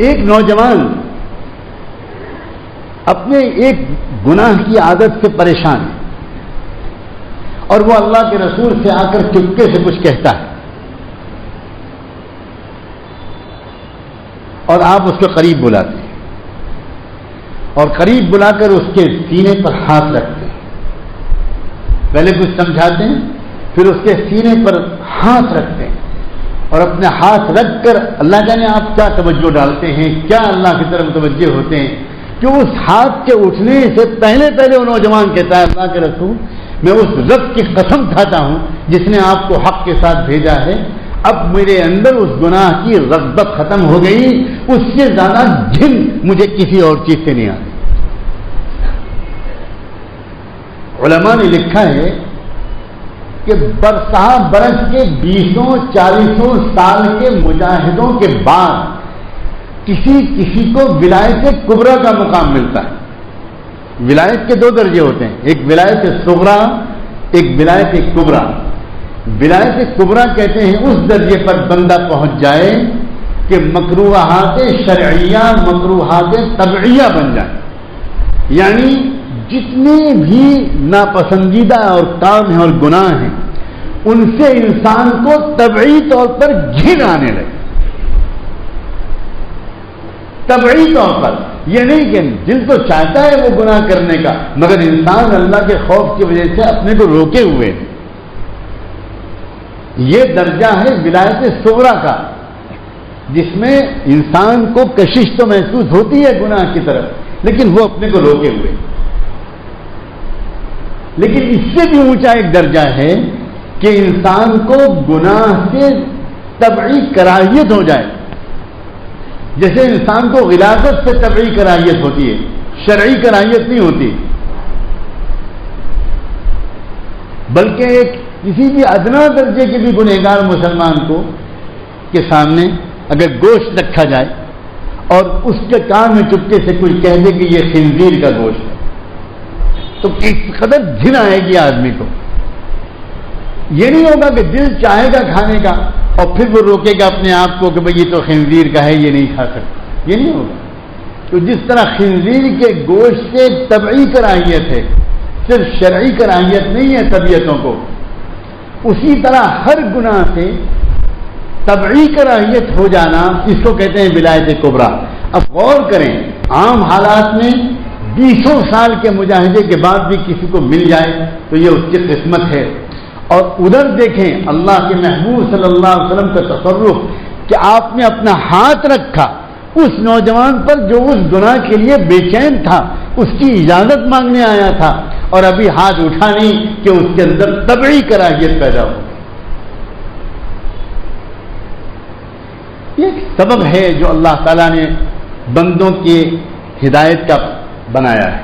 ایک نوجوان اپنے ایک گناہ کی عادت سے پریشان ہے اور وہ اللہ کے رسول سے آ کر چپکے سے کچھ کہتا ہے اور آپ اس کے قریب بلاتے ہیں اور قریب بلا کر اس کے سینے پر ہاتھ رکھتے ہیں. پہلے کچھ سمجھاتے ہیں پھر اس کے سینے پر ہاتھ رکھتے ہیں اور اپنے ہاتھ رکھ کر اللہ جانے آپ کیا توجہ ڈالتے ہیں, کیا اللہ کی طرف متوجہ ہوتے ہیں کہ اس ہاتھ کے اٹھنے سے پہلے وہ نوجوان کہتا ہے اللہ کے رسول میں اس رب کی قسم کھاتا ہوں جس نے آپ کو حق کے ساتھ بھیجا ہے, اب میرے اندر اس گناہ کی رغبت ختم ہو گئی, اس سے زیادہ گھن مجھے کسی اور چیز سے نہیں آتی. علماء نے لکھا ہے کہ برس کے 20-40 سال کے مجاہدوں کے بعد کسی کو ولایت کبریٰ کا مقام ملتا ہے. ولایت کے 2 درجے ہوتے ہیں, ایک ولایت صغریٰ, ایک ولایت کبریٰ. ولایت کبریٰ کہتے ہیں اس درجے پر بندہ پہنچ جائے کہ مکروہات شرعیہ مکروہات طبعیہ بن جائے, یعنی جتنے بھی ناپسندیدہ اور کام ہیں اور گناہ ہیں ان سے انسان کو طبعی طور پر گھن آنے لگے. طبعی طور پر یہ نہیں کہ دل تو چاہتا ہے وہ گناہ کرنے کا, مگر انسان اللہ کے خوف کی وجہ سے اپنے کو روکے ہوئے ہیں. یہ درجہ ہے ولایت صغریٰ کا, جس میں انسان کو کشش تو محسوس ہوتی ہے گناہ کی طرف لیکن وہ اپنے کو روکے ہوئے. لیکن اس سے بھی اونچا ایک درجہ ہے کہ انسان کو گناہ سے طبعی کراہیت ہو جائے, جیسے انسان کو غلاظت سے طبعی کراہیت ہوتی ہے, شرعی کراہیت نہیں ہوتی, بلکہ ایک کسی بھی ادنا درجے کے بھی گنہگار مسلمان کو کے سامنے اگر گوشت رکھا جائے اور اس کے کان میں چپکے سے کوئی کہہ دے کہ یہ خنزیر کا گوشت ہے تو کس قدر گھن آئے گی آدمی کو. یہ نہیں ہوگا کہ دل چاہے گا کھانے کا اور پھر وہ روکے گا اپنے آپ کو کہ بھئی یہ تو خنزیر کا ہے یہ نہیں کھا سکتا, یہ نہیں ہوگا. تو جس طرح خنزیر کے گوشت سے طبعی کراہیت ہے, صرف شرعی کراہیت نہیں ہے طبیعتوں کو, اسی طرح ہر گناہ سے طبعی کراہیت ہو جانا اس کو کہتے ہیں ولایت کبریٰ. اب غور کریں, عام حالات میں 20 سال کے مجاہدے کے بعد بھی کسی کو مل جائے تو یہ اس کی قسمت ہے. اور ادھر دیکھیں اللہ کے محبوب صلی اللہ علیہ وسلم کا تصرف کہ آپ نے اپنا ہاتھ رکھا اس نوجوان پر جو اس گناہ کے لیے بے چین تھا, اس کی اجازت مانگنے آیا تھا اور ابھی ہاتھ اٹھا نہیں کہ اس کے اندر طبعی کراہیت پیدا ہو. یہ ایک سبب ہے جو اللہ تعالیٰ نے بندوں کی ہدایت کا بنایا ہے.